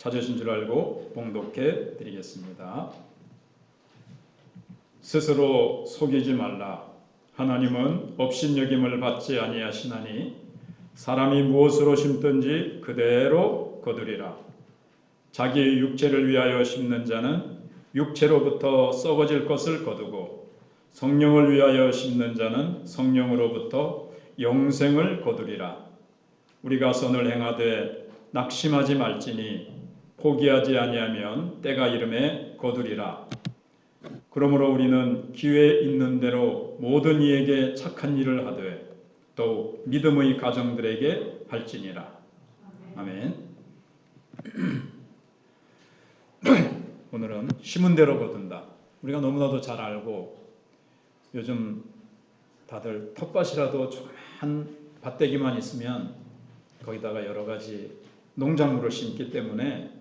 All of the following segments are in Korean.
찾으신 줄 알고 봉독해 드리겠습니다. 스스로 속이지 말라. 하나님은 업신여김을 받지 아니하시나니 사람이 무엇으로 심든지 그대로 거두리라. 자기 육체를 위하여 심는 자는 육체로부터 썩어질 것을 거두고 성령을 위하여 심는 자는 성령으로부터 영생을 거두리라. 우리가 선을 행하되 낙심하지 말지니 포기하지 아니하면 때가 이름에 거두리라. 그러므로 우리는 기회 있는 대로 모든 이에게 착한 일을 하되 더욱 믿음의 가정들에게 할지니라. 아멘. 오늘은 심은 대로 거둔다. 우리가 너무나도 잘 알고 요즘 다들 텃밭이라도 조그만 밭대기만 있으면 거기다가 여러 가지 농작물을 심기 때문에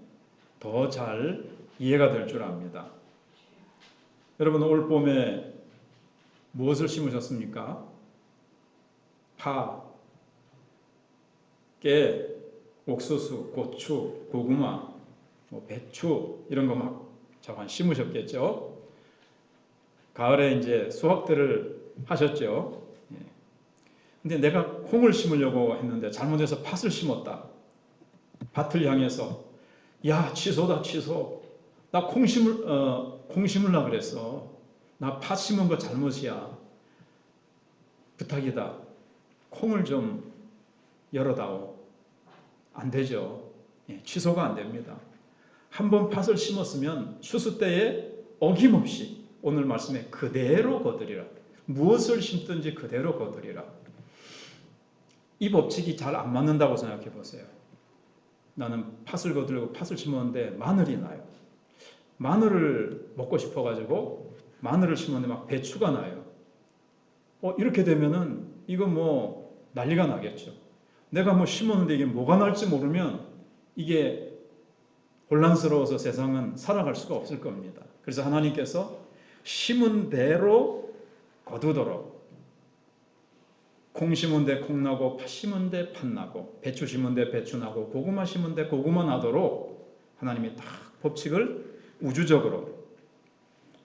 더 잘 이해가 될 줄 압니다. 여러분 올 봄에 무엇을 심으셨습니까? 파, 깨, 옥수수, 고추, 고구마, 배추 이런 거 막 자관 심으셨겠죠? 가을에 이제 수확들을 하셨죠? 근데 내가 콩을 심으려고 했는데 잘못해서 팥을 심었다. 밭을 향해서 야 취소다 취소. 나 콩 심으려고 그랬어. 나 팥 심은 거 잘못이야. 부탁이다. 콩을 좀 열어다오. 안 되죠. 취소가 안 됩니다. 한번 팥을 심었으면 추수 때에 어김없이 오늘 말씀에 그대로 거두리라. 무엇을 심든지 그대로 거두리라. 이 법칙이 잘 안 맞는다고 생각해 보세요. 나는 팥을 거두려고 팥을 심었는데 마늘이 나요. 마늘을 먹고 싶어가지고 마늘을 심었는데 막 배추가 나요. 이렇게 되면은 이거 뭐 난리가 나겠죠. 내가 뭐 심었는데 이게 뭐가 날지 모르면 이게 혼란스러워서 세상은 살아갈 수가 없을 겁니다. 그래서 하나님께서 심은 대로 거두도록 콩 심은 데 콩 나고 팥 심은 데 팥 나고 배추 심은 데 배추 나고 고구마 심은 데 고구마 나도록 하나님이 딱 법칙을 우주적으로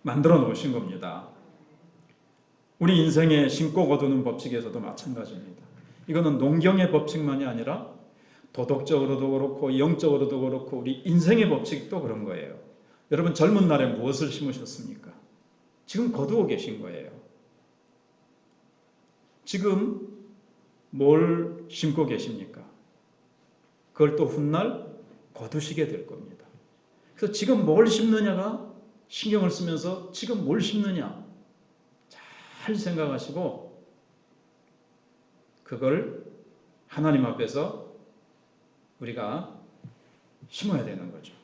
만들어 놓으신 겁니다. 우리 인생에 심고 거두는 법칙에서도 마찬가지입니다. 이거는 농경의 법칙만이 아니라 도덕적으로도 그렇고 영적으로도 그렇고 우리 인생의 법칙도 그런 거예요. 여러분 젊은 날에 무엇을 심으셨습니까? 지금 거두고 계신 거예요. 지금 뭘 심고 계십니까? 그걸 또 훗날 거두시게 될 겁니다. 그래서 지금 뭘 심느냐가 신경을 쓰면서 지금 뭘 심느냐 잘 생각하시고 그걸 하나님 앞에서 우리가 심어야 되는 거죠.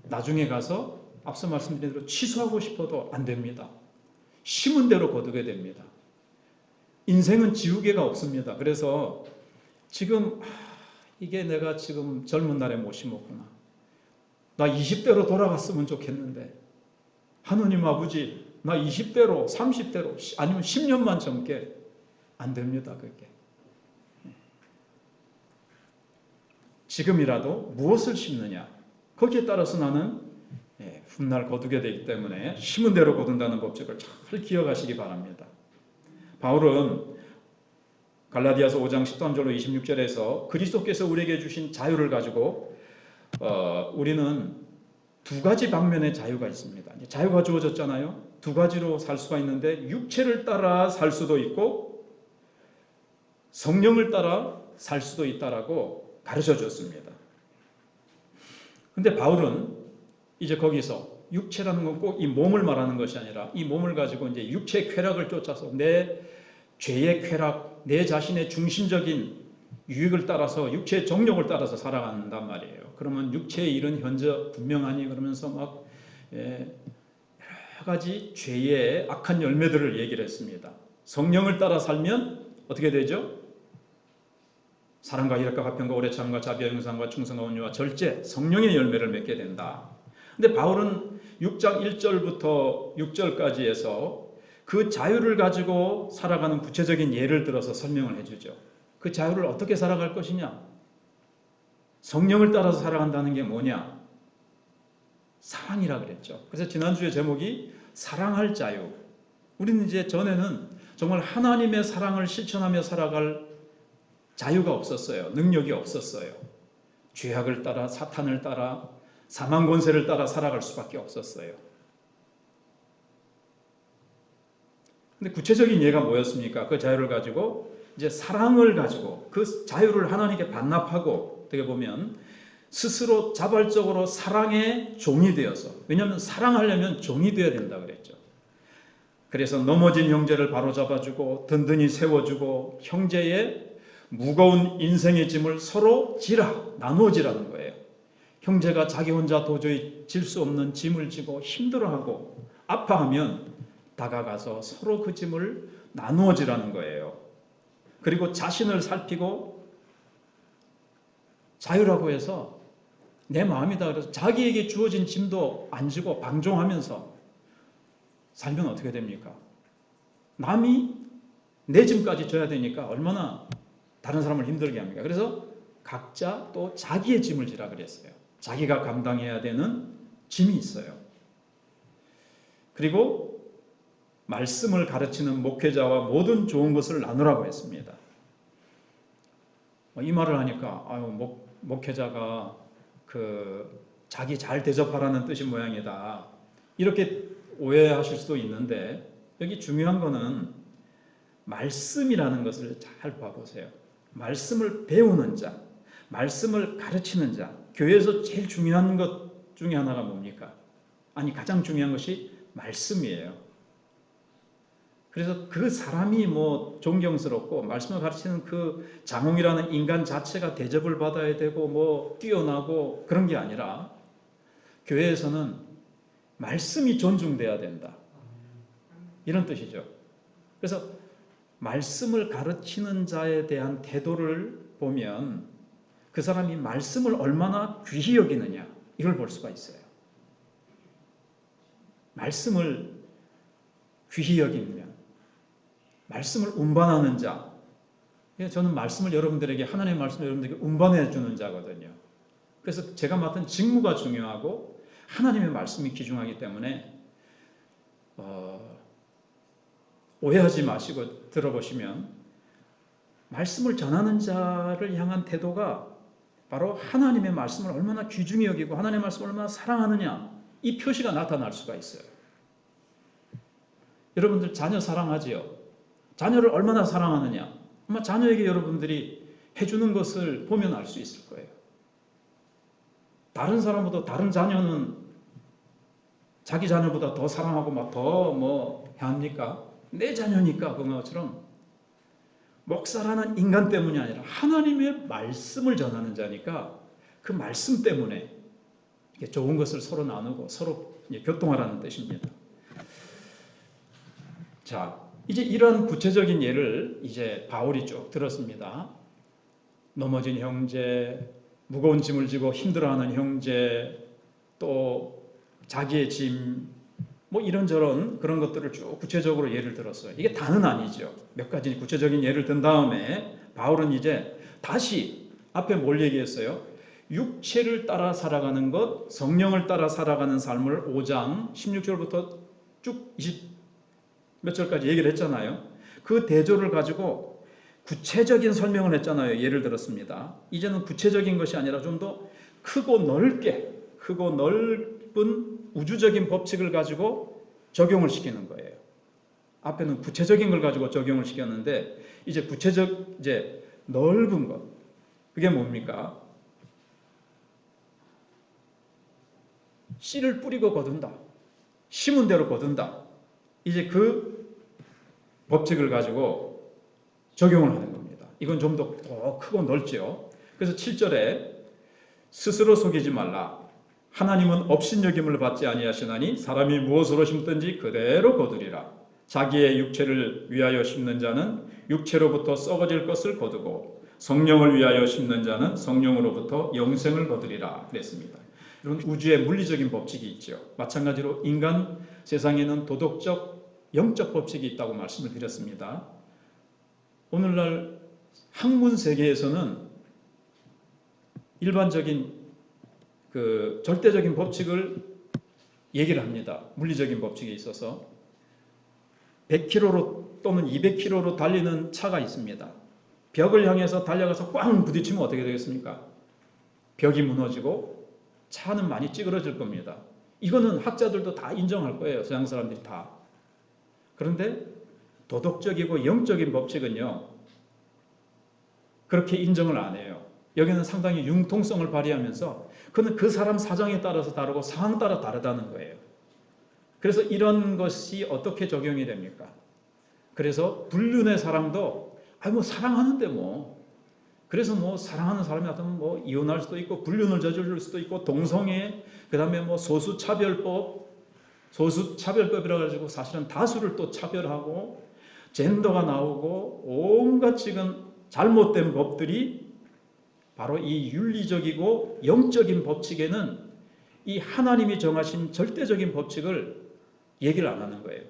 나중에 가서 앞서 말씀드린 대로 취소하고 싶어도 안 됩니다. 심은 대로 거두게 됩니다. 인생은 지우개가 없습니다. 그래서 지금 이게 내가 지금 젊은 날에 못 심었구나. 나 20대로 돌아갔으면 좋겠는데 하느님 아버지 나 20대로 30대로 아니면 10년만 젊게 안 됩니다. 그게 지금이라도 무엇을 심느냐 거기에 따라서 나는 훗날 거두게 되기 때문에 심은 대로 거둔다는 법칙을 잘 기억하시기 바랍니다. 바울은 갈라디아서 5장 13절로 26절에서 그리스도께서 우리에게 주신 자유를 가지고 우리는 두 가지 방면의 자유가 있습니다. 자유가 주어졌잖아요. 두 가지로 살 수가 있는데 육체를 따라 살 수도 있고 성령을 따라 살 수도 있다라고 가르쳐 줬습니다. 근데 바울은 이제 거기서 육체라는 건 꼭 이 몸을 말하는 것이 아니라 이 몸을 가지고 이제 육체의 쾌락을 쫓아서 내 죄의 쾌락, 내 자신의 중심적인 유익을 따라서 육체의 정욕을 따라서 살아간단 말이에요. 그러면 육체의 일은 현저 분명하니 그러면서 막 여러 가지 죄의 악한 열매들을 얘기를 했습니다. 성령을 따라 살면 어떻게 되죠? 사랑과 희락과 화평과 오래 참과 자비와 형상과 충성과 온유와 절제, 성령의 열매를 맺게 된다. 근데 바울은 6장 1절부터 6절까지 해서 그 자유를 가지고 살아가는 구체적인 예를 들어서 설명을 해주죠. 그 자유를 어떻게 살아갈 것이냐? 성령을 따라서 살아간다는 게 뭐냐? 사랑이라 그랬죠. 그래서 지난주에 제목이 사랑할 자유. 우리는 이제 전에는 정말 하나님의 사랑을 실천하며 살아갈 자유가 없었어요. 능력이 없었어요. 죄악을 따라, 사탄을 따라, 사망 권세를 따라 살아갈 수밖에 없었어요. 근데 구체적인 예가 뭐였습니까? 그 자유를 가지고 이제 사랑을 가지고 그 자유를 하나님께 반납하고, 어떻게 보면 스스로 자발적으로 사랑의 종이 되어서, 왜냐하면 사랑하려면 종이 되어야 된다 그랬죠. 그래서 넘어진 형제를 바로잡아주고 든든히 세워주고 형제의 무거운 인생의 짐을 서로 나누어 지라는 거예요. 형제가 자기 혼자 도저히 질 수 없는 짐을 지고 힘들어하고 아파하면 다가가서 서로 그 짐을 나누어 지라는 거예요. 그리고 자신을 살피고, 자유라고 해서 내 마음이다 그래서 자기에게 주어진 짐도 안 지고 방종하면서 살면 어떻게 됩니까? 남이 내 짐까지 져야 되니까 얼마나 다른 사람을 힘들게 합니까? 그래서 각자 또 자기의 짐을 지라 그랬어요. 자기가 감당해야 되는 짐이 있어요. 그리고 말씀을 가르치는 목회자와 모든 좋은 것을 나누라고 했습니다. 이 말을 하니까 목회자가 자기 잘 대접하라는 뜻이 모양이다, 이렇게 오해하실 수도 있는데, 여기 중요한 거는 말씀이라는 것을 잘 봐보세요. 말씀을 배우는 자, 말씀을 가르치는 자, 교회에서 제일 중요한 것 중에 하나가 뭡니까? 가장 중요한 것이 말씀이에요. 그래서 그 사람이 존경스럽고 말씀을 가르치는 그 장홍이라는 인간 자체가 대접을 받아야 되고 뛰어나고 그런 게 아니라, 교회에서는 말씀이 존중돼야 된다, 이런 뜻이죠. 그래서 말씀을 가르치는 자에 대한 태도를 보면 그 사람이 말씀을 얼마나 귀히 여기느냐, 이걸 볼 수가 있어요. 말씀을 귀히 여기면, 말씀을 운반하는 자, 저는 말씀을 여러분들에게, 하나님의 말씀을 여러분들에게 운반해 주는 자거든요. 그래서 제가 맡은 직무가 중요하고 하나님의 말씀이 귀중하기 때문에 오해하지 마시고 들어보시면, 말씀을 전하는 자를 향한 태도가 바로 하나님의 말씀을 얼마나 귀중히 여기고 하나님의 말씀을 얼마나 사랑하느냐, 이 표시가 나타날 수가 있어요. 여러분들 자녀 사랑하지요? 자녀를 얼마나 사랑하느냐, 아마 자녀에게 여러분들이 해주는 것을 보면 알 수 있을 거예요. 다른 사람보다, 다른 자녀는 자기 자녀보다 더 사랑하고 더 합니까? 내 자녀니까. 그것처럼 목사라는 인간 때문이 아니라 하나님의 말씀을 전하는 자니까 그 말씀 때문에 좋은 것을 서로 나누고 서로 교통하라는 뜻입니다. 자, 이제 이런 구체적인 예를 이제 바울이 쭉 들었습니다. 넘어진 형제, 무거운 짐을 지고 힘들어하는 형제, 또 자기의 짐, 이런저런 그런 것들을 쭉 구체적으로 예를 들었어요. 이게 다는 아니죠. 몇 가지 구체적인 예를 든 다음에 바울은 이제 다시 앞에 뭘 얘기했어요? 육체를 따라 살아가는 것, 성령을 따라 살아가는 삶을 5장 16절부터 쭉 20 몇 절까지 얘기를 했잖아요. 그 대조를 가지고 구체적인 설명을 했잖아요. 예를 들었습니다. 이제는 구체적인 것이 아니라 좀 더 크고 넓은 우주적인 법칙을 가지고 적용을 시키는 거예요. 앞에는 구체적인 걸 가지고 적용을 시켰는데, 이제 이제 넓은 것, 그게 뭡니까? 씨를 뿌리고 거둔다, 심은 대로 거둔다, 이제 그 법칙을 가지고 적용을 하는 겁니다. 이건 좀 더 크고 넓죠. 그래서 7절에 스스로 속이지 말라. 하나님은 업신여김을 받지 아니하시나니 사람이 무엇으로 심든지 그대로 거두리라. 자기의 육체를 위하여 심는 자는 육체로부터 썩어질 것을 거두고 성령을 위하여 심는 자는 성령으로부터 영생을 거두리라 그랬습니다. 이런 우주의 물리적인 법칙이 있죠. 마찬가지로 인간 세상에는 도덕적, 영적 법칙이 있다고 말씀을 드렸습니다. 오늘날 학문 세계에서는 일반적인 그 절대적인 법칙을 얘기를 합니다. 물리적인 법칙에 있어서 100km로 또는 200km로 달리는 차가 있습니다. 벽을 향해서 달려가서 꽝 부딪히면 어떻게 되겠습니까? 벽이 무너지고 차는 많이 찌그러질 겁니다. 이거는 학자들도 다 인정할 거예요. 서양 사람들이 다. 그런데 도덕적이고 영적인 법칙은요, 그렇게 인정을 안 해요. 여기는 상당히 융통성을 발휘하면서 그는 그 사람 사정에 따라서 다르고 상황 따라 다르다는 거예요. 그래서 이런 것이 어떻게 적용이 됩니까? 그래서 불륜의 사랑도 뭐 사랑하는데 뭐 그래서 뭐 사랑하는 사람이 나타나면 뭐 이혼할 수도 있고 불륜을 저지를 수도 있고 동성애, 그다음에 뭐 소수차별법이라 가지고 사실은 다수를 또 차별하고 젠더가 나오고 온갖 지금 잘못된 법들이 바로 이 윤리적이고 영적인 법칙에는 이 하나님이 정하신 절대적인 법칙을 얘기를 안 하는 거예요.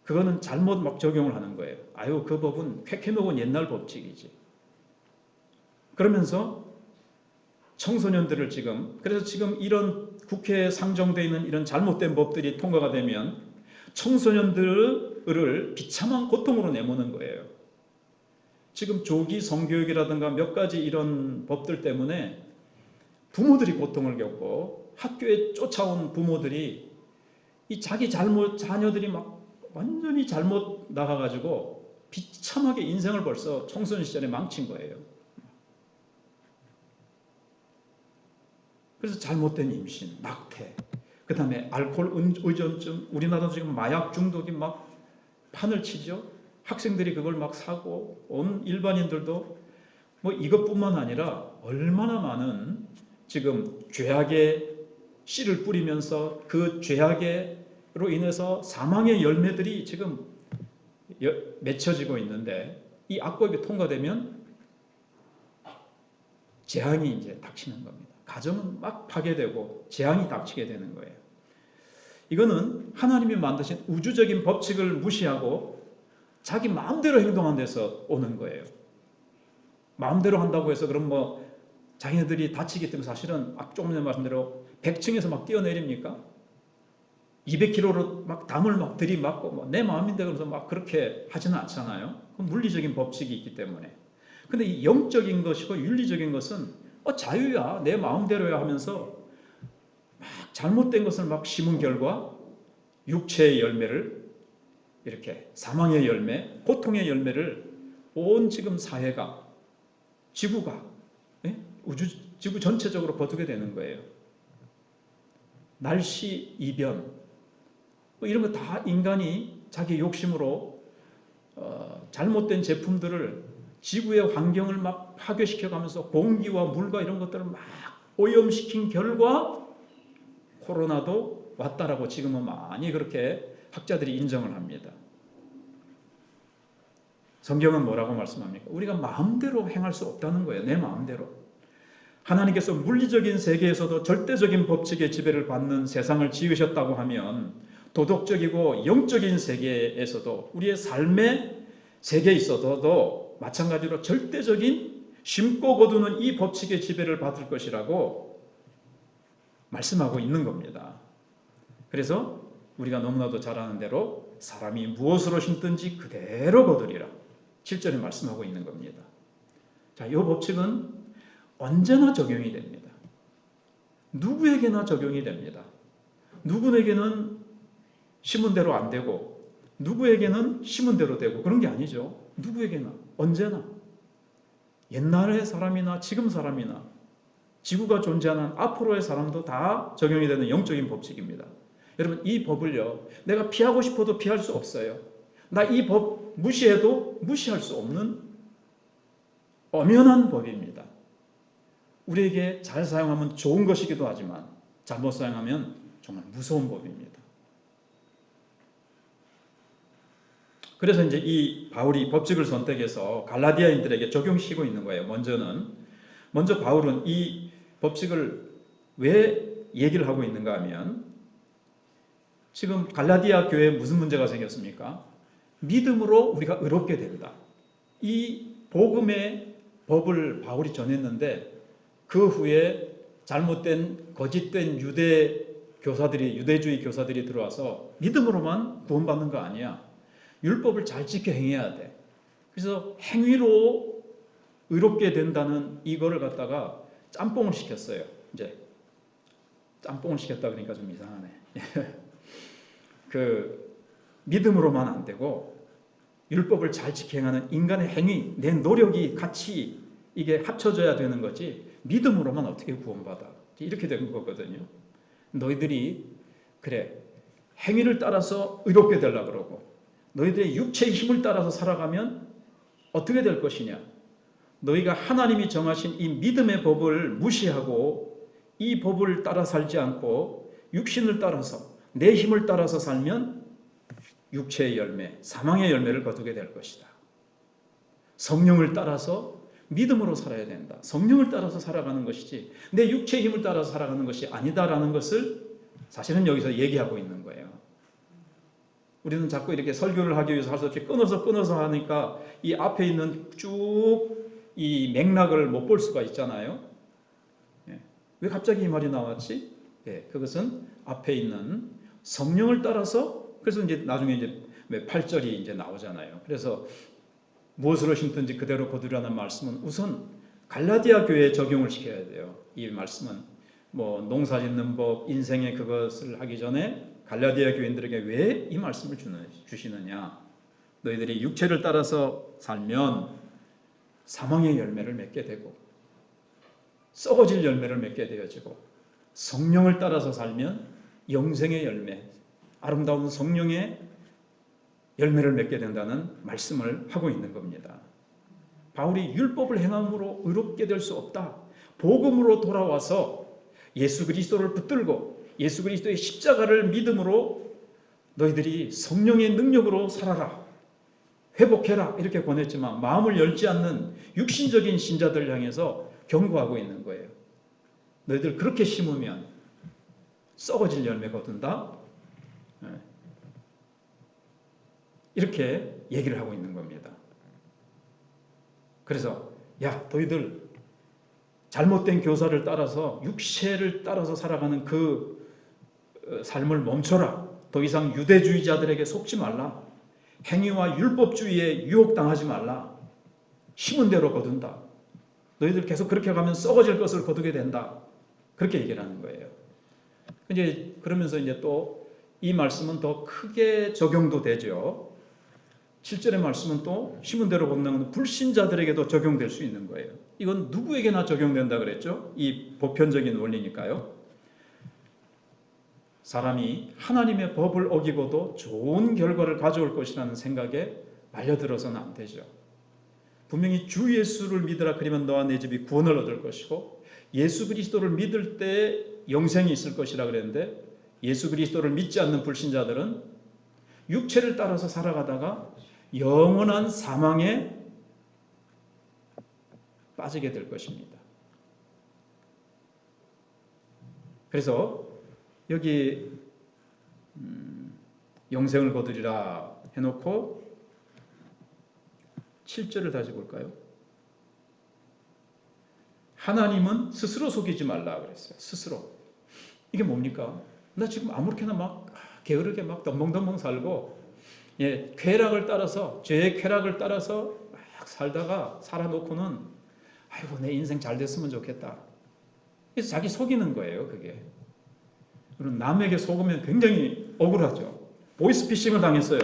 그거는 잘못 막 적용을 하는 거예요. 아유, 그 법은 쾌쾌먹은 옛날 법칙이지. 그러면서 청소년들을 그래서 지금 이런 국회에 상정되어 있는 이런 잘못된 법들이 통과가 되면 청소년들을 비참한 고통으로 내모는 거예요. 지금 조기 성교육이라든가 몇 가지 이런 법들 때문에 부모들이 고통을 겪고 학교에 쫓아온 부모들이 이 자기 자녀들이 막 완전히 잘못 나가가지고 비참하게 인생을 벌써 청소년 시절에 망친 거예요. 그래서 잘못된 임신, 낙태, 그 다음에 알코올 의존증, 우리나라도 지금 마약 중독이 막 판을 치죠. 학생들이 그걸 막 사고 온 일반인들도 뭐 이것뿐만 아니라 얼마나 많은 지금 죄악의 씨를 뿌리면서 그 죄악으로 인해서 사망의 열매들이 지금 맺혀지고 있는데 이 악법이 통과되면 재앙이 이제 닥치는 겁니다. 가정은 막 파괴되고 재앙이 닥치게 되는 거예요. 이거는 하나님이 만드신 우주적인 법칙을 무시하고 자기 마음대로 행동한 데서 오는 거예요. 마음대로 한다고 해서 그럼 뭐 자기네들이 다치기 때문에 사실은 조금 전에 말씀대로 100층에서 막 뛰어내립니까? 200km로 막 담을 막 들이맞고 뭐 내 마음인데 그러면서 막 그렇게 하지는 않잖아요. 그건 물리적인 법칙이 있기 때문에. 근데 이 영적인 것이고 윤리적인 것은 자유야, 내 마음대로야 하면서 막 잘못된 것을 막 심은 결과 육체의 열매를 이렇게 사망의 열매, 고통의 열매를 온 지금 사회가 지구가 지구 전체적으로 거두게 되는 거예요. 날씨 이변 뭐 이런 거 다 인간이 자기 욕심으로 잘못된 제품들을 지구의 환경을 막 파괴시켜가면서 공기와 물과 이런 것들을 막 오염시킨 결과 코로나도 왔다라고 지금은 많이 그렇게 학자들이 인정을 합니다. 성경은 뭐라고 말씀합니까? 우리가 마음대로 행할 수 없다는 거예요. 내 마음대로. 하나님께서 물리적인 세계에서도 절대적인 법칙의 지배를 받는 세상을 지으셨다고 하면 도덕적이고 영적인 세계에서도 우리의 삶의 세계에 있어도 마찬가지로 절대적인 심고 거두는 이 법칙의 지배를 받을 것이라고 말씀하고 있는 겁니다. 그래서 우리가 너무나도 잘 아는 대로 사람이 무엇으로 심든지 그대로 거두리라 7절에 말씀하고 있는 겁니다. 자, 이 법칙은 언제나 적용이 됩니다. 누구에게나 적용이 됩니다. 누구에게는 심은 대로 안 되고 누구에게는 심은 대로 되고 그런 게 아니죠. 누구에게나 언제나 옛날의 사람이나 지금 사람이나 지구가 존재하는 앞으로의 사람도 다 적용이 되는 영적인 법칙입니다. 여러분 이 법을요 내가 피하고 싶어도 피할 수 없어요. 나 이 법 무시해도 무시할 수 없는 엄연한 법입니다. 우리에게 잘 사용하면 좋은 것이기도 하지만 잘못 사용하면 정말 무서운 법입니다. 그래서 이제 이 바울이 법칙을 선택해서 갈라디아인들에게 적용시키고 있는 거예요. 먼저 바울은 이 법칙을 왜 얘기를 하고 있는가 하면 지금 갈라디아 교회에 무슨 문제가 생겼습니까? 믿음으로 우리가 의롭게 된다. 이 복음의 법을 바울이 전했는데 그 후에 잘못된 거짓된 유대주의 교사들이 들어와서 믿음으로만 구원받는 거 아니야. 율법을 잘 지켜 행해야 돼. 그래서 행위로 의롭게 된다는 이거를 갖다가 짬뽕을 시켰어요. 이제 짬뽕을 시켰다 그러니까 좀 이상하네. 그 믿음으로만 안 되고 율법을 잘 지켜 행하는 인간의 행위, 내 노력이 같이 이게 합쳐져야 되는 거지. 믿음으로만 어떻게 구원받아? 이렇게 된 거거든요. 너희들이 그래 행위를 따라서 의롭게 되려고 그러고 너희들의 육체의 힘을 따라서 살아가면 어떻게 될 것이냐? 너희가 하나님이 정하신 이 믿음의 법을 무시하고 이 법을 따라 살지 않고 육신을 따라서 내 힘을 따라서 살면 육체의 열매, 사망의 열매를 거두게 될 것이다. 성령을 따라서 믿음으로 살아야 된다. 성령을 따라서 살아가는 것이지 내 육체의 힘을 따라서 살아가는 것이 아니다라는 것을 사실은 여기서 얘기하고 있는 거예요. 우리는 자꾸 이렇게 설교를 하기 위해서 할 수 없이 끊어서 하니까 이 앞에 있는 쭉 이 맥락을 못 볼 수가 있잖아요. 왜 갑자기 이 말이 나왔지? 그것은 앞에 있는 성령을 따라서 그래서 이제 나중에 이제 8절이 이제 나오잖아요. 그래서 무엇으로 심든지 그대로 거두라는 말씀은 우선 갈라디아 교회에 적용을 시켜야 돼요. 이 말씀은 뭐 농사 짓는 법, 인생의 그것을 하기 전에 갈라디아 교인들에게 왜 이 말씀을 주시느냐? 너희들이 육체를 따라서 살면 사망의 열매를 맺게 되고 썩어질 열매를 맺게 되어지고 성령을 따라서 살면 영생의 열매, 아름다운 성령의 열매를 맺게 된다는 말씀을 하고 있는 겁니다. 바울이 율법을 행함으로 의롭게 될 수 없다. 복음으로 돌아와서 예수 그리스도를 붙들고 예수 그리스도의 십자가를 믿음으로 너희들이 성령의 능력으로 살아라. 회복해라. 이렇게 권했지만 마음을 열지 않는 육신적인 신자들 향해서 경고하고 있는 거예요. 너희들 그렇게 심으면 썩어질 열매 거둔다. 이렇게 얘기를 하고 있는 겁니다. 그래서 야 너희들 잘못된 교사를 따라서 육체를 따라서 살아가는 그 삶을 멈춰라. 더 이상 유대주의자들에게 속지 말라. 행위와 율법주의에 유혹당하지 말라. 심은 대로 거둔다. 너희들 계속 그렇게 가면 썩어질 것을 거두게 된다. 그렇게 얘기를 하는 거예요. 이제 그러면서 이제 또 이 말씀은 더 크게 적용도 되죠. 7절의 말씀은 또 심은 대로 거둔다는 불신자들에게도 적용될 수 있는 거예요. 이건 누구에게나 적용된다 그랬죠. 이 보편적인 원리니까요. 사람이 하나님의 법을 어기고도 좋은 결과를 가져올 것이라는 생각에 말려들어서는 안 되죠. 분명히 주 예수를 믿으라 그러면 너와 내 집이 구원을 얻을 것이고 예수 그리스도를 믿을 때 영생이 있을 것이라 그랬는데 예수 그리스도를 믿지 않는 불신자들은 육체를 따라서 살아가다가 영원한 사망에 빠지게 될 것입니다. 그래서 여기 영생을 거두리라 해놓고 7절을 다시 볼까요? 하나님은 스스로 속이지 말라 그랬어요. 스스로. 이게 뭡니까? 나 지금 아무렇게나 막 게으르게 막 덤벙덤벙 살고 쾌락을 따라서 죄의 쾌락을 따라서 막 살다가 살아놓고는 아이고 내 인생 잘 됐으면 좋겠다. 그래서 자기 속이는 거예요. 그게. 남에게 속으면 굉장히 억울하죠. 보이스피싱을 당했어요.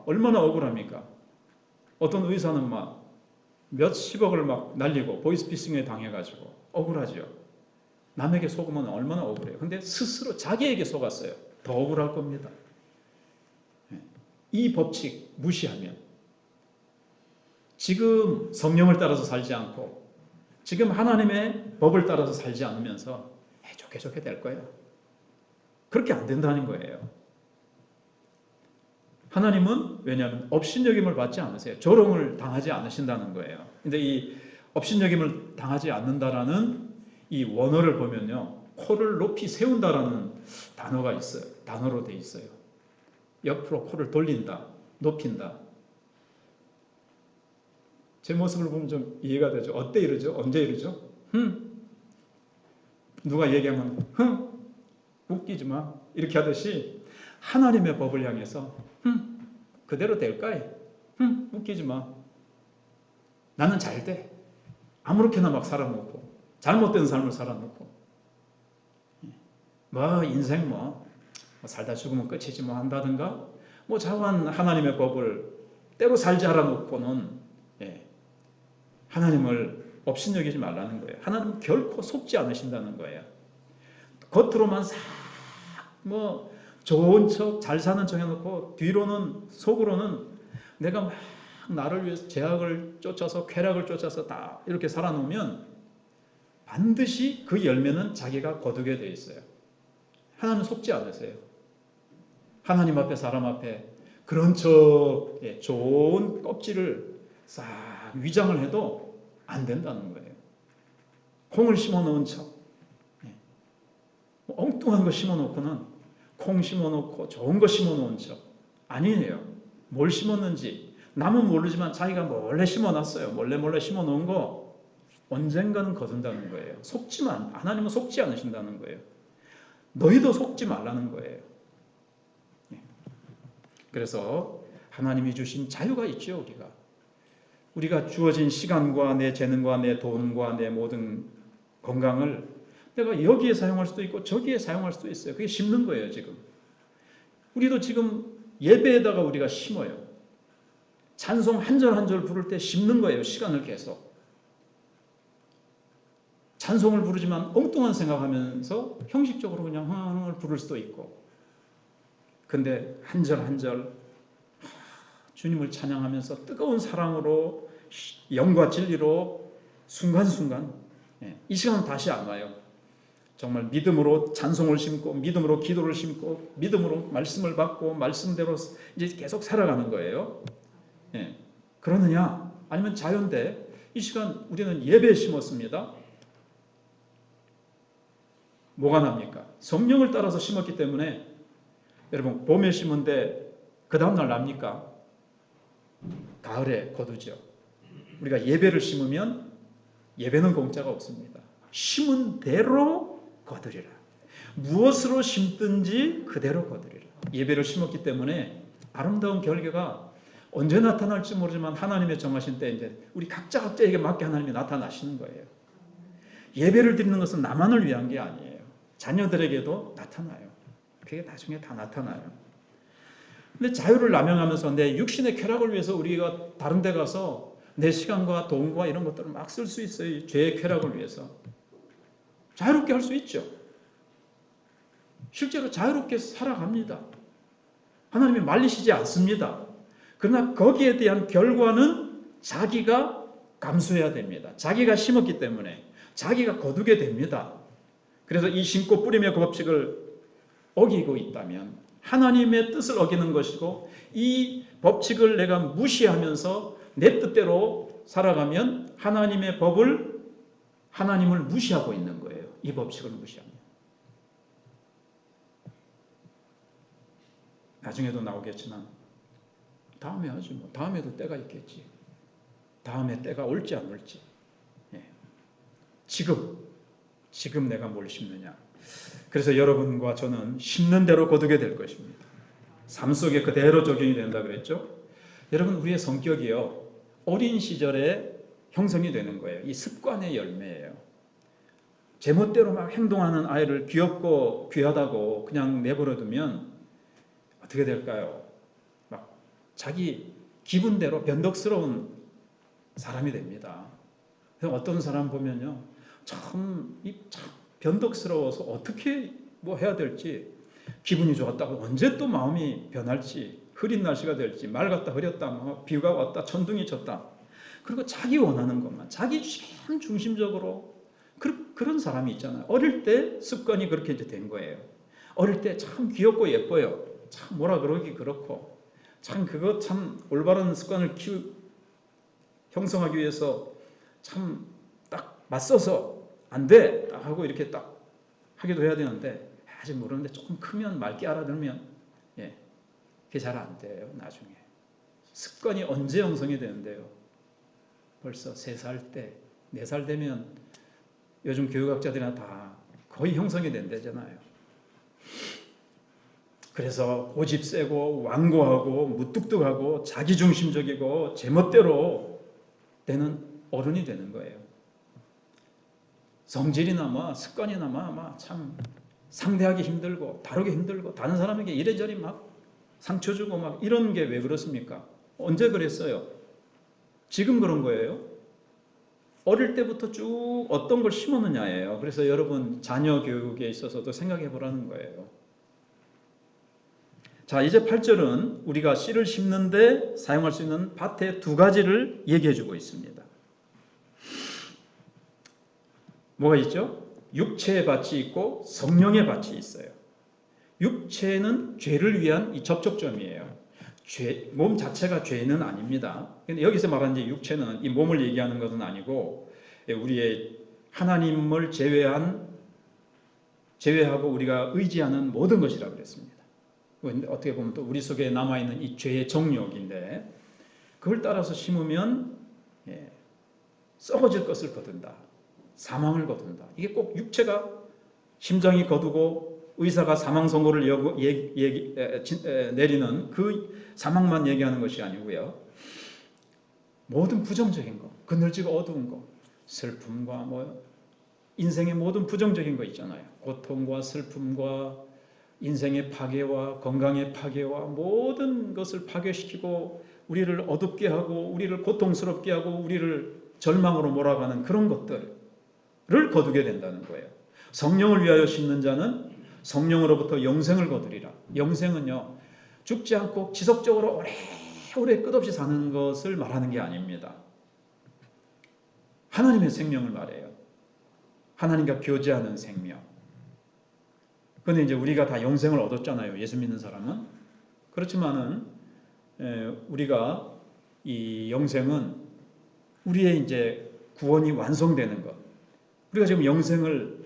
얼마나 억울합니까? 어떤 의사는 막 몇십억을 막 날리고 보이스피싱에 당해가지고 억울하죠. 남에게 속으면 얼마나 억울해요. 근데 스스로 자기에게 속았어요. 더 억울할 겁니다. 이 법칙 무시하면 지금 성령을 따라서 살지 않고 지금 하나님의 법을 따라서 살지 않으면서 좋게 될 거예요. 그렇게 안 된다는 거예요. 하나님은 왜냐하면 업신여김을 받지 않으세요. 조롱을 당하지 않으신다는 거예요. 근데 이 업신여김을 당하지 않는다라는 이 원어를 보면요. 코를 높이 세운다라는 단어가 있어요. 단어로 돼 있어요. 옆으로 코를 돌린다, 높인다. 제 모습을 보면 좀 이해가 되죠. 어때 이러죠? 언제 이러죠? 누가 얘기하면 웃기지 마 이렇게 하듯이 하나님의 법을 향해서 그대로 될까? 웃기지 마. 나는 잘 돼. 아무렇게나 막 살아놓고 잘못된 삶을 살아놓고 뭐 인생 뭐 살다 죽으면 끝이지 뭐 한다든가 뭐 자꾸한 하나님의 법을 때로 살지 않아놓고는 하나님을 업신여기지 말라는 거예요. 하나님은 결코 속지 않으신다는 거예요. 겉으로만 싹 뭐 좋은 척 잘 사는 척 해놓고 뒤로는 속으로는 내가 막 나를 위해서 제약을 쫓아서 쾌락을 쫓아서 다 이렇게 살아놓으면 반드시 그 열매는 자기가 거두게 돼 있어요. 하나님 속지 않으세요. 하나님 앞에 사람 앞에 그런 척 좋은 껍질을 싹 위장을 해도 안 된다는 거예요. 콩을 심어놓은 척 엉뚱한 거 심어놓고는 콩 심어놓고 좋은 거 심어놓은 척 아니에요. 뭘 심었는지 남은 모르지만 자기가 몰래 심어놨어요. 몰래 심어놓은 거 언젠가는 거둔다는 거예요. 속지만 하나님은 속지 않으신다는 거예요. 너희도 속지 말라는 거예요. 그래서 하나님이 주신 자유가 있죠. 우리가 주어진 시간과 내 재능과 내 돈과 내 모든 건강을 내가 여기에 사용할 수도 있고 저기에 사용할 수도 있어요. 그게 심는 거예요. 지금 우리도 지금 예배에다가 우리가 심어요. 찬송 한 절 한 절 부를 때 심는 거예요. 시간을 계속 찬송을 부르지만 엉뚱한 생각하면서 형식적으로 그냥 흥을 부를 수도 있고 근데 한 절 한 절 주님을 찬양하면서 뜨거운 사랑으로 영과 진리로 순간순간 이 시간은 다시 안 와요. 정말 믿음으로 찬송을 심고 믿음으로 기도를 심고 믿음으로 말씀을 받고 말씀대로 이제 계속 살아가는 거예요. 그러느냐 아니면 자연대 이 시간 우리는 예배에 심었습니다. 뭐가 납니까? 성령을 따라서 심었기 때문에 여러분 봄에 심은데 그 다음날 납니까? 가을에 거두죠. 우리가 예배를 심으면 예배는 공짜가 없습니다. 심은 대로 거두리라. 무엇으로 심든지 그대로 거두리라. 예배를 심었기 때문에 아름다운 결과가 언제 나타날지 모르지만 하나님의 정하신 때 이제 우리 각자에게 맞게 하나님이 나타나시는 거예요. 예배를 드리는 것은 나만을 위한 게 아니에요. 자녀들에게도 나타나요. 그게 나중에 다 나타나요. 근데 자유를 남용하면서 내 육신의 쾌락을 위해서 우리가 다른 데 가서 내 시간과 돈과 이런 것들을 막 쓸 수 있어요. 죄의 쾌락을 위해서. 자유롭게 할 수 있죠. 실제로 자유롭게 살아갑니다. 하나님이 말리시지 않습니다. 그러나 거기에 대한 결과는 자기가 감수해야 됩니다. 자기가 심었기 때문에 자기가 거두게 됩니다. 그래서 이 심고 뿌림의 그 법칙을 어기고 있다면 하나님의 뜻을 어기는 것이고 이 법칙을 내가 무시하면서 내 뜻대로 살아가면 하나님의 법을 하나님을 무시하고 있는 거예요. 이 법칙을 무시하면. 나중에도 나오겠지만 다음에 하지 뭐. 다음에도 때가 있겠지. 다음에 때가 올지 안 올지. 지금 내가 뭘 심느냐. 그래서 여러분과 저는 심는 대로 거두게 될 것입니다. 삶 속에 그대로 적용이 된다 그랬죠. 여러분 우리의 성격이요. 어린 시절에 형성이 되는 거예요. 이 습관의 열매예요. 제멋대로 막 행동하는 아이를 귀엽고 귀하다고 그냥 내버려두면 어떻게 될까요? 막 자기 기분대로 변덕스러운 사람이 됩니다. 어떤 사람 보면요. 참 변덕스러워서 어떻게 뭐 해야 될지 기분이 좋았다고 언제 또 마음이 변할지 흐린 날씨가 될지 맑았다 흐렸다 뭐 비가 왔다 천둥이 쳤다 그리고 자기 원하는 것만 자기 참 중심적으로 그런 사람이 있잖아요. 어릴 때 습관이 그렇게 이제 된 거예요. 어릴 때 참 귀엽고 예뻐요. 참 뭐라 그러기 그렇고 참 그거 참 올바른 습관을 형성하기 위해서 참 딱 맞서서 안 돼! 딱 하고 이렇게 딱 하기도 해야 되는데 아직 모르는데 조금 크면 맑게 알아들면 그게 잘 안 돼요. 나중에 습관이 언제 형성이 되는데요? 벌써 3살 때 4살 되면 요즘 교육학자들이나 다 거의 형성이 된다잖아요. 그래서 고집 세고 완고하고 무뚝뚝하고 자기중심적이고 제멋대로 되는 어른이 되는 거예요. 성질이나 뭐 습관이나 뭐 참 상대하기 힘들고 다루기 힘들고 다른 사람에게 이래저래 막 상처 주고 막 이런 게 왜 그렇습니까? 언제 그랬어요? 지금 그런 거예요. 어릴 때부터 쭉 어떤 걸 심었느냐예요. 그래서 여러분 자녀 교육에 있어서도 생각해 보라는 거예요. 자, 이제 8절은 우리가 씨를 심는데 사용할 수 있는 밭의 두 가지를 얘기해 주고 있습니다. 뭐가 있죠? 육체의 밭이 있고 성령의 밭이 있어요. 육체는 죄를 위한 이 접촉점이에요. 몸 자체가 죄는 아닙니다. 근데 여기서 말하는 이제 육체는 이 몸을 얘기하는 것은 아니고 우리의 하나님을 제외하고 우리가 의지하는 모든 것이라고 그랬습니다. 어떻게 보면 또 우리 속에 남아있는 이 죄의 정욕인데 그걸 따라서 심으면 썩어질 것을 거둔다. 사망을 거둔다. 이게 꼭 육체가 심장이 거두고 의사가 사망 선고를 내리는 그 사망만 얘기하는 것이 아니고요. 모든 부정적인 거, 그늘지고 어두운 거, 슬픔과 뭐 인생의 모든 부정적인 거 있잖아요. 고통과 슬픔과 인생의 파괴와 건강의 파괴와 모든 것을 파괴시키고 우리를 어둡게 하고 우리를 고통스럽게 하고 우리를 절망으로 몰아가는 그런 것들을 거두게 된다는 거예요. 성령을 위하여 심는 자는 성령으로부터 영생을 거두리라. 영생은요, 죽지 않고 지속적으로 오래오래 끝없이 사는 것을 말하는 게 아닙니다. 하나님의 생명을 말해요. 하나님과 교제하는 생명. 그런데 이제 우리가 다 영생을 얻었잖아요. 예수 믿는 사람은. 그렇지만은 우리가 이 영생은 우리의 이제 구원이 완성되는 것. 우리가 지금 영생을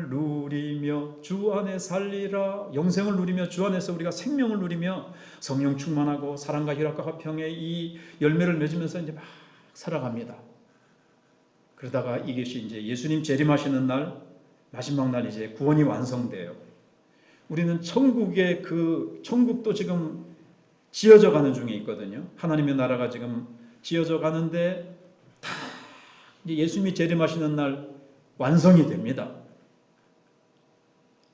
누리며 주 안에 살리라. 영생을 누리며 주 안에서 우리가 생명을 누리며 성령 충만하고 사랑과 희락과 화평의 이 열매를 맺으면서 이제 막 살아갑니다. 그러다가 이것이 이제 예수님 재림하시는 날, 마지막 날 이제 구원이 완성돼요. 우리는 천국도 지금 지어져 가는 중에 있거든요. 하나님의 나라가 지금 지어져 가는데 다 이제 예수님이 재림하시는 날 완성이 됩니다.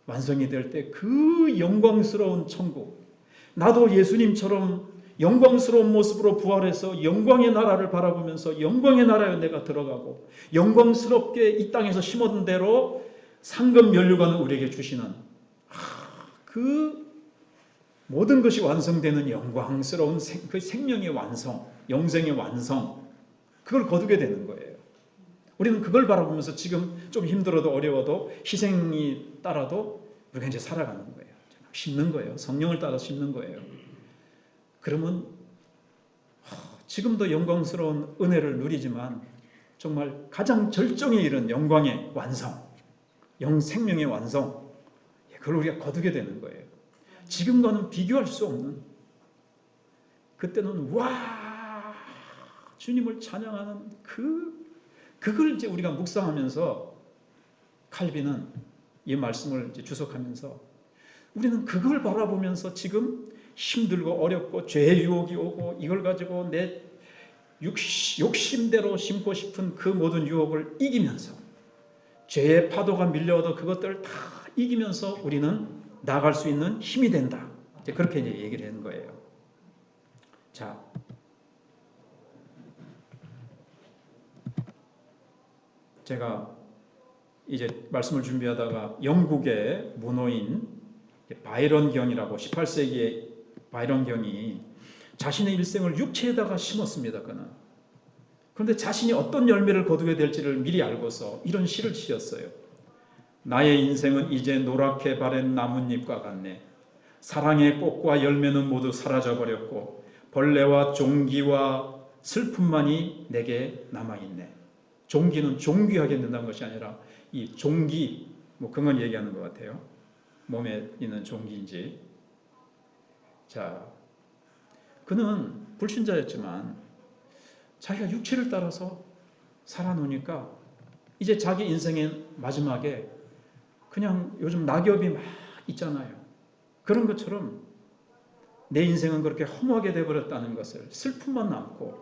완성이 될 때 그 영광스러운 천국, 나도 예수님처럼 영광스러운 모습으로 부활해서 영광의 나라를 바라보면서 영광의 나라에 내가 들어가고 영광스럽게 이 땅에서 심어둔 대로 상급 면류관을 우리에게 주시는 그 모든 것이 완성되는 영광스러운 그 생명의 완성, 영생의 완성, 그걸 거두게 되는 거예요. 우리는 그걸 바라보면서 지금 좀 힘들어도 어려워도 희생이 따라도 우리가 이제 살아가는 거예요. 심는 거예요. 성령을 따라 심는 거예요. 그러면 지금도 영광스러운 은혜를 누리지만 정말 가장 절정에 이른 영광의 완성, 생명의 완성, 그걸 우리가 거두게 되는 거예요. 지금과는 비교할 수 없는, 그때는 와 주님을 찬양하는 그걸 이제 우리가 묵상하면서 칼빈은 이 말씀을 이제 주석하면서 우리는 그걸 바라보면서 지금 힘들고 어렵고 죄의 유혹이 오고 이걸 가지고 내 욕심대로 심고 싶은 그 모든 유혹을 이기면서 죄의 파도가 밀려와도 그것들을 다 이기면서 우리는 나아갈 수 있는 힘이 된다. 이제 그렇게 이제 얘기를 하는 거예요. 자, 제가 이제 말씀을 준비하다가 영국의 문호인 바이런 경이라고 18세기의 바이런 경이 자신의 일생을 육체에다가 심었습니다. 그런데 자신이 어떤 열매를 거두게 될지를 미리 알고서 이런 시를 지었어요. 나의 인생은 이제 노랗게 바랜 나뭇잎과 같네. 사랑의 꽃과 열매는 모두 사라져버렸고 벌레와 종기와 슬픔만이 내게 남아있네. 종기는 종귀하게 된다는 것이 아니라 이 종기, 그건 얘기하는 것 같아요. 몸에 있는 종기인지. 자, 그는 불신자였지만 자기가 육체를 따라서 살아놓으니까 이제 자기 인생의 마지막에 그냥 요즘 낙엽이 막 있잖아요. 그런 것처럼 내 인생은 그렇게 허무하게 되어버렸다는 것을, 슬픔만 남고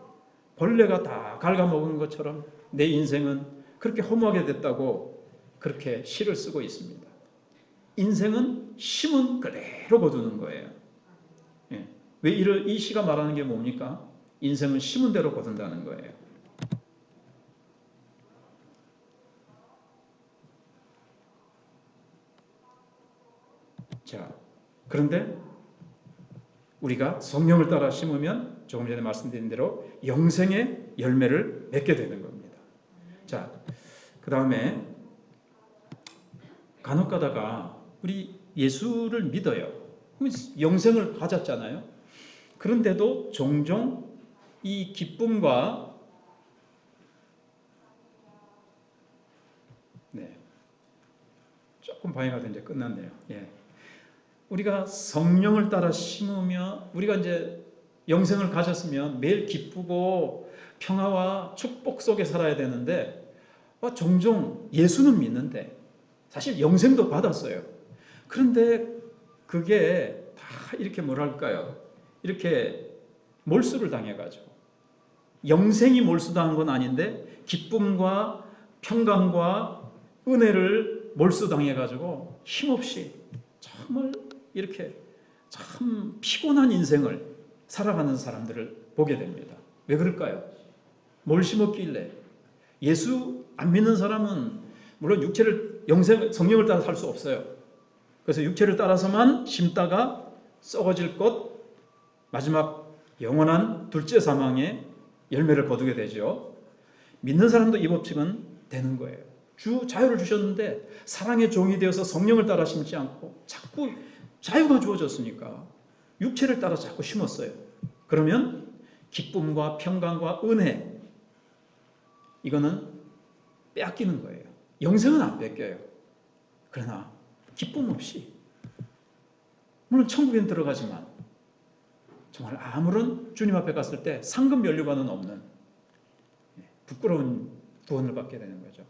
벌레가 다 갉아먹은 것처럼 내 인생은 그렇게 허무하게 됐다고 그렇게 시를 쓰고 있습니다. 인생은 심은 그대로 거두는 거예요. 예. 왜 이 시가 말하는 게 뭡니까? 인생은 심은 대로 거둔다는 거예요. 자, 그런데 우리가 성령을 따라 심으면 조금 전에 말씀드린 대로 영생의 열매를 맺게 되는 겁니다. 자, 그 다음에 간혹 가다가 우리 예수를 믿어요. 영생을 가졌잖아요. 그런데도 종종 이 기쁨과 조금 방해가 된 이제 끝났네요. 예. 우리가 성령을 따라 심으며 우리가 이제 영생을 가졌으면 매일 기쁘고 평화와 축복 속에 살아야 되는데 종종 예수는 믿는데 사실 영생도 받았어요. 그런데 그게 다 이렇게 뭐랄까요? 이렇게 몰수를 당해가지고 영생이 몰수당한 건 아닌데 기쁨과 평강과 은혜를 몰수당해가지고 힘없이 정말 이렇게 참 피곤한 인생을 살아가는 사람들을 보게 됩니다. 왜 그럴까요? 뭘 심었길래? 예수 안 믿는 사람은 물론 성령을 따라 살 수 없어요. 그래서 육체를 따라서만 심다가 썩어질 것, 마지막 영원한 둘째 사망의 열매를 거두게 되죠. 믿는 사람도 이 법칙은 되는 거예요. 자유를 주셨는데 사랑의 종이 되어서 성령을 따라 심지 않고 자꾸 자유가 주어졌으니까 육체를 따라 자꾸 심었어요. 그러면 기쁨과 평강과 은혜, 이거는 빼앗기는 거예요. 영생은 안 뺏겨요. 그러나 기쁨 없이, 물론 천국엔 들어가지만 정말 아무런 주님 앞에 갔을 때 상급 면류관은 없는 부끄러운 구원을 받게 되는 거죠.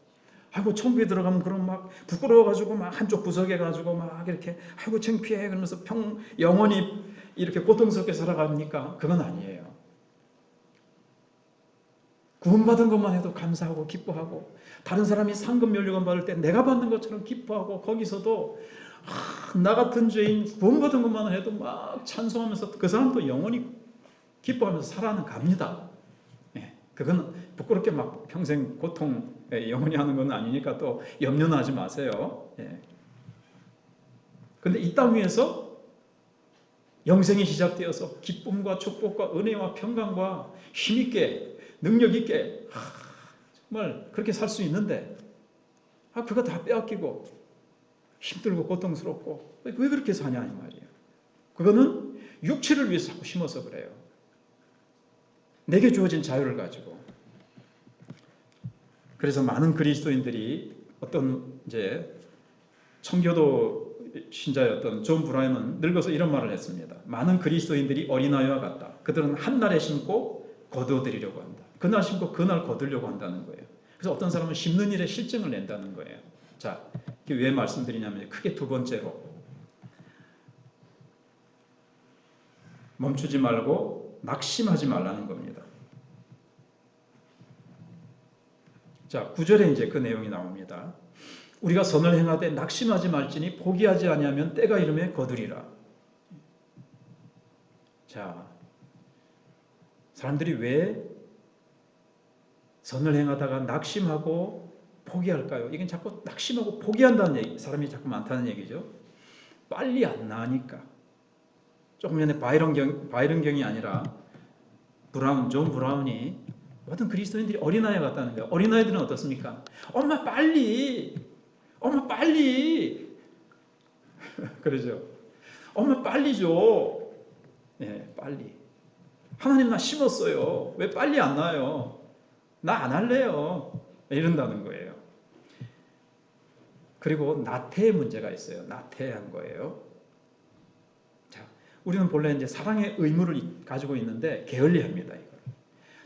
아이고 천국에 들어가면 그럼 막 부끄러워가지고 막 한쪽 구석에 가지고 막 이렇게 아이고 창피해 그러면서 영원히 이렇게 고통스럽게 살아갑니까? 그건 아니에요. 구원받은 것만 해도 감사하고 기뻐하고, 다른 사람이 상급 면류관 받을 때 내가 받는 것처럼 기뻐하고, 거기서도 나 같은 죄인 구원받은 것만 해도 막 찬송하면서 그 사람도 영원히 기뻐하면서 살아는 갑니다. 그건 부끄럽게 막 평생 고통 영원히 하는 건 아니니까 또 염려는 하지 마세요. 그런데 이 땅 위에서 영생이 시작되어서 기쁨과 축복과 은혜와 평강과 힘있게 능력있게 정말 그렇게 살 수 있는데 그거 다 빼앗기고 힘들고 고통스럽고 왜 그렇게 사냐 이 말이에요. 그거는 육체를 위해서 자꾸 심어서 그래요. 내게 주어진 자유를 가지고. 그래서 많은 그리스도인들이 어떤 이제 청교도 신자였던 존 브라이언은 늙어서 이런 말을 했습니다. 많은 그리스도인들이 어린아이와 같다. 그들은 한날에 심고 거두어들이려고 한다. 그날 심고 그날 거두려고 한다는 거예요. 그래서 어떤 사람은 심는 일에 실증을 낸다는 거예요. 자, 이게 왜 말씀드리냐면 크게 두 번째로 멈추지 말고 낙심하지 말라는 겁니다. 자, 9절에 이제 그 내용이 나옵니다. 우리가 선을 행하되 낙심하지 말지니 포기하지 아니하면 때가 이르매 거두리라. 자, 사람들이 왜 선을 행하다가 낙심하고 포기할까요? 이건 자꾸 낙심하고 포기한다는 사람이 자꾸 많다는 얘기죠. 빨리 안 나으니까. 조금 전에 바이런경이 아니라 존 브라운이 모든 그리스도인들이 어린아이 같다는 거예요. 어린아이들은 어떻습니까? 엄마 빨리 그러죠. 엄마 빨리 줘. 빨리. 하나님 나 심었어요. 왜 빨리 안 나요? 나 안 할래요. 이런다는 거예요. 그리고 나태의 문제가 있어요. 나태한 거예요. 자, 우리는 본래 이제 사랑의 의무를 가지고 있는데 게을리합니다. 이걸.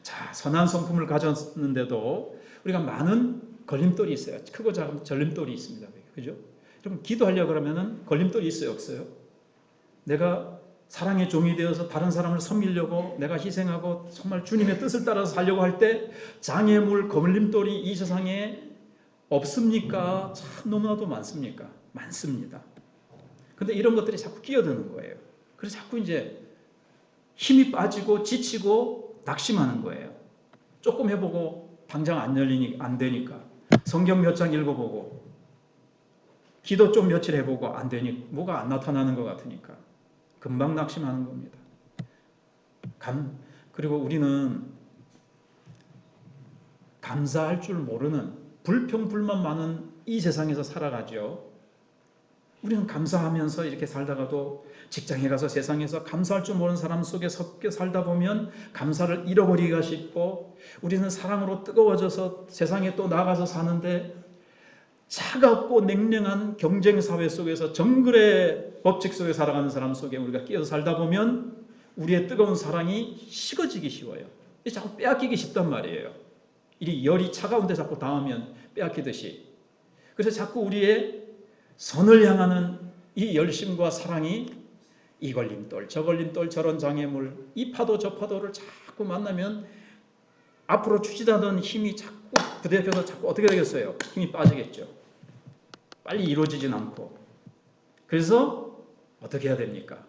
자, 선한 성품을 가졌는데도 우리가 많은 걸림돌이 있어요. 크고 작은 걸림돌이 있습니다. 그죠? 여러분 기도하려고 그러면은 걸림돌이 있어요, 없어요? 내가 사랑의 종이 되어서 다른 사람을 섬기려고 내가 희생하고 정말 주님의 뜻을 따라서 살려고 할 때 장애물, 걸림돌이 이 세상에 없습니까? 참 너무나도 많습니까? 많습니다. 근데 이런 것들이 자꾸 끼어드는 거예요. 그래서 자꾸 이제 힘이 빠지고 지치고 낙심하는 거예요. 조금 해보고 당장 안 되니까. 성경 몇 장 읽어보고 기도 좀 며칠 해보고 안 되니 뭐가 안 나타나는 것 같으니까 금방 낙심하는 겁니다. 그리고 우리는 감사할 줄 모르는 불평불만 많은 이 세상에서 살아가죠. 우리는 감사하면서 이렇게 살다가도 직장에 가서 세상에서 감사할 줄 모르는 사람 속에 섞여 살다 보면 감사를 잃어버리기가 쉽고, 우리는 사랑으로 뜨거워져서 세상에 또 나가서 사는데 차갑고 냉랭한 경쟁사회 속에서 정글의 법칙 속에 살아가는 사람 속에 우리가 끼어서 살다 보면 우리의 뜨거운 사랑이 식어지기 쉬워요. 자꾸 빼앗기기 쉽단 말이에요. 이 열이 차가운데 자꾸 닿으면 빼앗기듯이. 그래서 자꾸 우리의 선을 향하는 이 열심과 사랑이 이 걸림돌, 저 걸림돌, 저런 장애물, 이 파도 저 파도를 자꾸 만나면 앞으로 추진하던 힘이 자꾸 부대껴서 자꾸 어떻게 되겠어요? 힘이 빠지겠죠. 빨리 이루어지진 않고. 그래서 어떻게 해야 됩니까?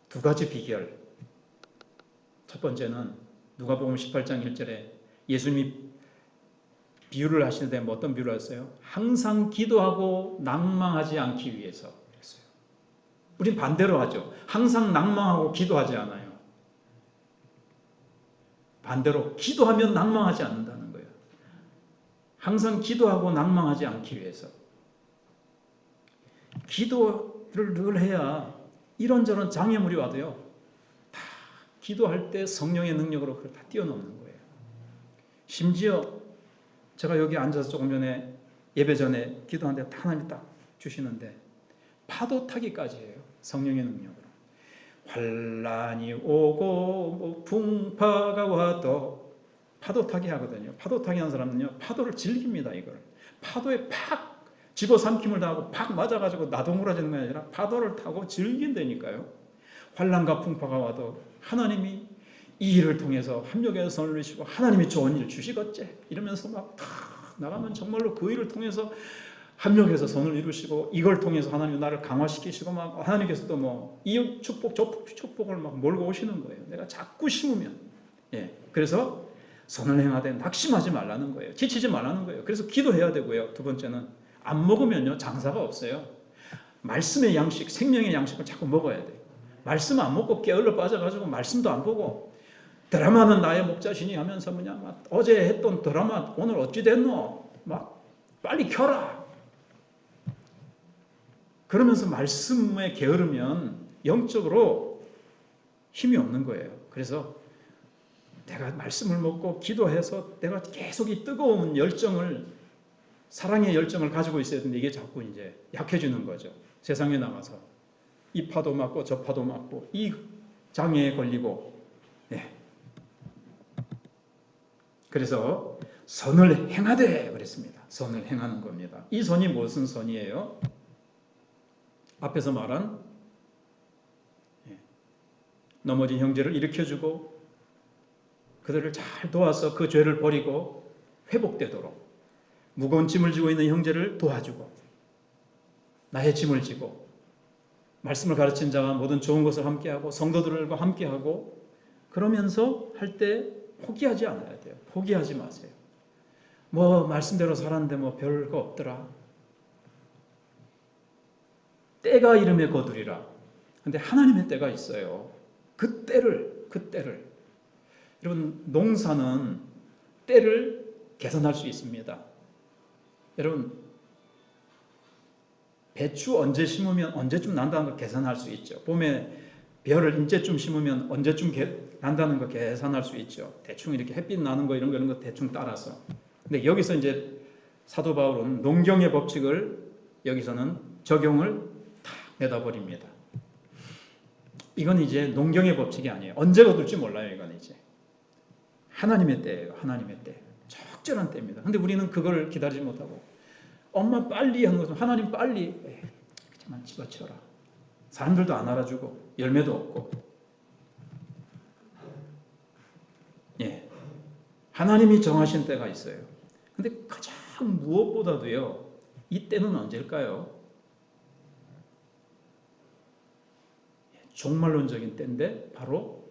두 가지 비결. 첫 번째는 누가복음 18장 1절에 예수님이 비유를 하시는데 어떤 비유를 하셨어요? 항상 기도하고 낭망하지 않기 위해서 그랬어요. 우린 반대로 하죠. 항상 낭망하고 기도하지 않아요. 반대로 기도하면 낭망하지 않는다는 거예요. 항상 기도하고 낭망하지 않기 위해서. 기도를 늘 해야 이런저런 장애물이 와도요, 다 기도할 때 성령의 능력으로 그걸 다 뛰어넘는 거예요. 심지어 제가 여기 앉아서 조금 전에 예배 전에 기도하는데 하나님이 딱 주시는데 파도 타기까지 해요. 성령의 능력으로. 환란이 오고 뭐 풍파가 와도 파도 타기 하거든요. 파도 타기 하는 사람은요, 파도를 즐깁니다. 이걸 파도에 팍 집어삼킴을 당하고 팍 맞아가지고 나동그라지는 게 아니라 파도를 타고 즐긴다니까요. 환란과 풍파가 와도 하나님이 이 일을 통해서 합력해서 선을 이루시고 하나님이 좋은 일 주시겠지 이러면서 막 나가면 정말로 그 일을 통해서 합력해서 선을 이루시고, 이걸 통해서 하나님이 나를 강화시키시고 막 하나님께서 또 뭐 이 축복 저 축복을 막 몰고 오시는 거예요. 내가 자꾸 심으면. 그래서 선을 행하되 낙심하지 말라는 거예요. 지치지 말라는 거예요. 그래서 기도해야 되고요. 두 번째는 안 먹으면요 장사가 없어요. 말씀의 양식, 생명의 양식을 자꾸 먹어야 돼요. 말씀 안 먹고 게을러 빠져가지고 말씀도 안 보고 드라마는 나의 목자시니 하면서 뭐냐 막 어제 했던 드라마 오늘 어찌 됐노? 막 빨리 켜라. 그러면서 말씀에 게으르면 영적으로 힘이 없는 거예요. 그래서 내가 말씀을 먹고 기도해서 내가 계속 이 뜨거운 열정을, 사랑의 열정을 가지고 있어야 되는데 이게 자꾸 이제 약해지는 거죠. 세상에 나가서 이 파도 맞고 저 파도 맞고 이 장애에 걸리고. 그래서 선을 행하되 그랬습니다. 선을 행하는 겁니다. 이 선이 무슨 선이에요? 앞에서 말한 넘어진 형제를 일으켜주고 그들을 잘 도와서 그 죄를 버리고 회복되도록, 무거운 짐을 지고 있는 형제를 도와주고 나의 짐을 지고 말씀을 가르친 자와 모든 좋은 것을 함께하고 성도들과 함께하고, 그러면서 할 때 포기하지 않아야 돼요. 포기하지 마세요. 뭐 말씀대로 살았는데 뭐 별거 없더라. 때가 이름에 거두리라. 근데 하나님의 때가 있어요. 그 때를 여러분, 농사는 때를 계산할 수 있습니다. 여러분, 배추 언제 심으면 언제쯤 난다는 걸 계산할 수 있죠. 봄에 벼를 언제쯤 심으면 언제쯤 난다는 걸 계산할 수 있죠. 대충 이렇게 햇빛 나는 거 이런 거 대충 따라서. 근데 여기서 이제 사도 바울은 농경의 법칙을 여기서는 적용을 다 내다버립니다. 이건 이제 농경의 법칙이 아니에요. 언제 거둘지 몰라요. 이건 이제 하나님의 때예요. 하나님의 때. 적절한 때입니다. 근데 우리는 그걸 기다리지 못하고 엄마 빨리 하는 것은 하나님 빨리 그만 집어치워라. 사람들도 안 알아주고 열매도 없고 예, 하나님이 정하신 때가 있어요. 근데 가장 무엇보다도요, 이 때는 언제일까요? 종말론적인 때인데 바로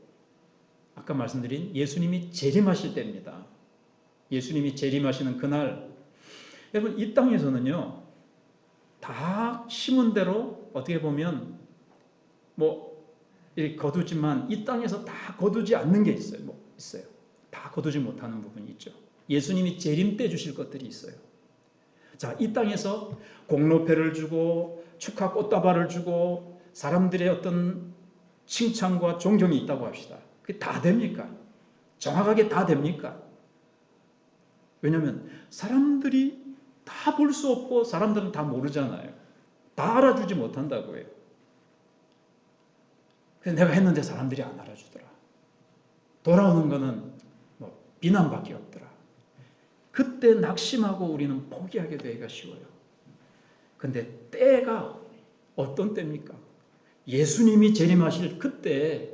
아까 말씀드린 예수님이 재림하실 때입니다. 예수님이 재림하시는 그날, 여러분 이 땅에서는요 다 심은 대로 어떻게 보면 뭐 이렇게 거두지만 이 땅에서 다 거두지 않는 게 있어요. 있어요. 다 거두지 못하는 부분이 있죠. 예수님이 재림 때 주실 것들이 있어요. 자, 이 땅에서 공로패를 주고 축하 꽃다발을 주고 사람들의 어떤 칭찬과 존경이 있다고 합시다. 그게 다 됩니까? 정확하게 다 됩니까? 왜냐하면 사람들이 다 볼 수 없고 사람들은 다 모르잖아요. 다 알아주지 못한다고 해요. 그래서 내가 했는데 사람들이 안 알아주더라. 돌아오는 거는 뭐 비난밖에 없더라. 그때 낙심하고 우리는 포기하게 되기가 쉬워요. 근데 때가 어떤 때입니까? 예수님이 재림하실 그때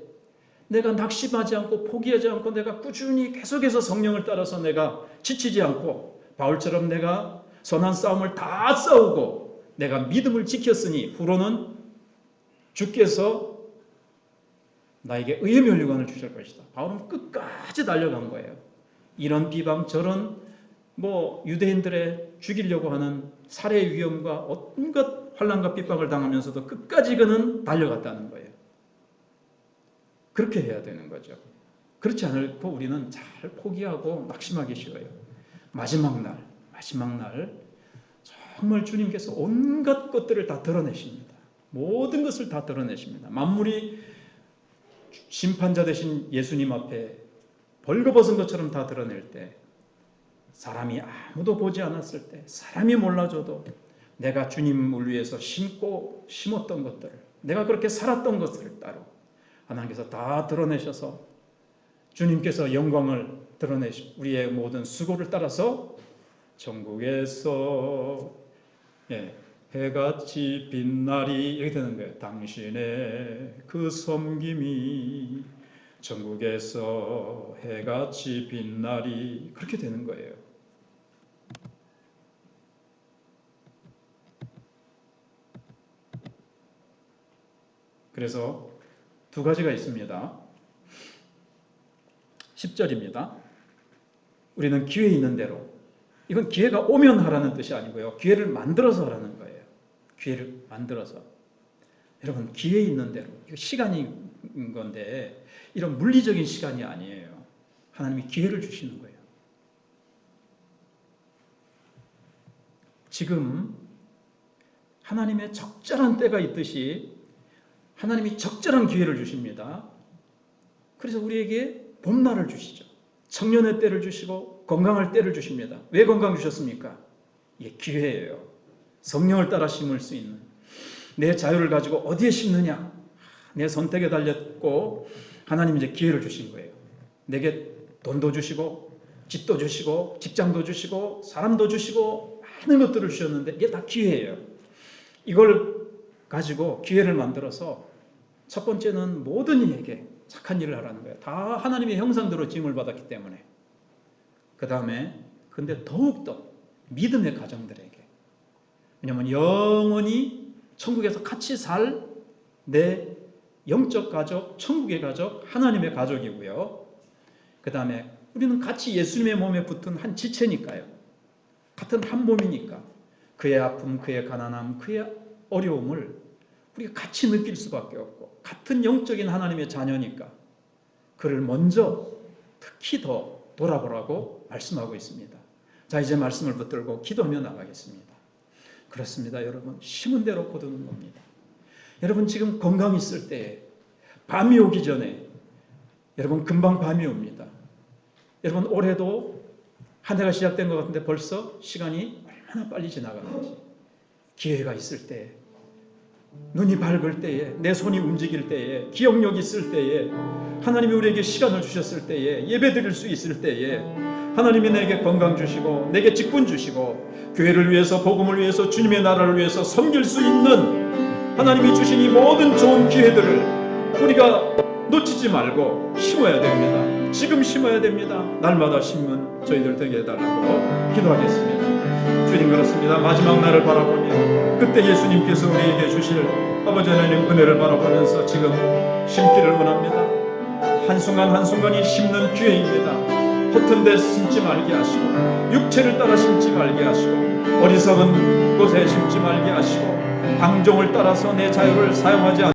내가 낙심하지 않고 포기하지 않고 내가 꾸준히 계속해서 성령을 따라서 내가 지치지 않고 바울처럼 내가 선한 싸움을 다 싸우고 내가 믿음을 지켰으니 후로는 주께서 나에게 의의 면류관을 주실 것이다. 바울은 끝까지 달려간 거예요. 이런 비방 저런 유대인들의 죽이려고 하는 살해 위험과 온갖 환난과 핍박을 당하면서도 끝까지 그는 달려갔다는 거예요. 그렇게 해야 되는 거죠. 그렇지 않고 우리는 잘 포기하고 낙심하기 쉬워요. 마지막 날 정말 주님께서 온갖 것들을 다 드러내십니다. 모든 것을 다 드러내십니다. 만물이 심판자 되신 예수님 앞에 벌거벗은 것처럼 다 드러낼 때, 사람이 아무도 보지 않았을 때, 사람이 몰라줘도 내가 주님을 위해서 심었던 것들을, 내가 그렇게 살았던 것들을 따로 하나님께서 다 드러내셔서 주님께서 영광을 드러내시고 우리의 모든 수고를 따라서 천국에서 해같이 빛나리, 이렇게 되는 거예요. 당신의 그 섬김이 천국에서 해같이 빛나리, 그렇게 되는 거예요. 그래서 두 가지가 있습니다. 10절입니다. 우리는 기회 있는 대로, 이건 기회가 오면 하라는 뜻이 아니고요, 기회를 만들어서 하라는 거예요. 기회를 만들어서. 여러분, 기회 있는 대로, 이거 시간인 건데 이런 물리적인 시간이 아니에요. 하나님이 기회를 주시는 거예요. 지금 하나님의 적절한 때가 있듯이 하나님이 적절한 기회를 주십니다. 그래서 우리에게 봄날을 주시죠. 청년의 때를 주시고 건강할 때를 주십니다. 왜 건강 주셨습니까? 이게 기회예요. 성령을 따라 심을 수 있는, 내 자유를 가지고 어디에 심느냐, 내 선택에 달렸고 하나님이 이제 기회를 주신 거예요. 내게 돈도 주시고 집도 주시고 직장도 주시고 사람도 주시고 많은 것들을 주셨는데 이게 다 기회예요. 이걸 가지고 기회를 만들어서 첫 번째는 모든 이에게 착한 일을 하라는 거예요. 다 하나님의 형상대로 지음을 받았기 때문에. 그 다음에 근데 더욱더 믿음의 가정들에게, 왜냐하면 영원히 천국에서 같이 살 내 영적 가족, 천국의 가족, 하나님의 가족이고요. 그 다음에 우리는 같이 예수님의 몸에 붙은 한 지체니까요. 같은 한 몸이니까 그의 아픔, 그의 가난함, 그의 어려움을 우리가 같이 느낄 수밖에 없고, 같은 영적인 하나님의 자녀니까 그를 먼저 특히 더 돌아보라고 말씀하고 있습니다. 자, 이제 말씀을 붙들고 기도하며 나가겠습니다. 그렇습니다. 여러분, 심은 대로 거두는 겁니다. 여러분, 지금 건강 있을 때 밤이 오기 전에, 여러분 금방 밤이 옵니다. 여러분, 올해도 한 해가 시작된 것 같은데 벌써 시간이 얼마나 빨리 지나가는지. 기회가 있을 때 눈이 밝을 때에, 내 손이 움직일 때에, 기억력이 있을 때에, 하나님이 우리에게 시간을 주셨을 때에, 예배 드릴 수 있을 때에 하나님이 내게 건강 주시고 내게 직분 주시고 교회를 위해서, 복음을 위해서, 주님의 나라를 위해서 섬길 수 있는 하나님이 주신 이 모든 좋은 기회들을 우리가 놓치지 말고 심어야 됩니다. 지금 심어야 됩니다. 날마다 심은 저희들 되게 해달라고 기도하겠습니다. 주님, 그렇습니다. 마지막 날을 바라보며 그때 예수님께서 우리에게 주실 아버지 하나님 은혜를 바라보면서 지금 심기를 원합니다. 한순간 한순간이 심는 기회입니다. 허튼 데 심지 말게 하시고, 육체를 따라 심지 말게 하시고, 어리석은 곳에 심지 말게 하시고, 방종을 따라서 내 자유를 사용하지 않게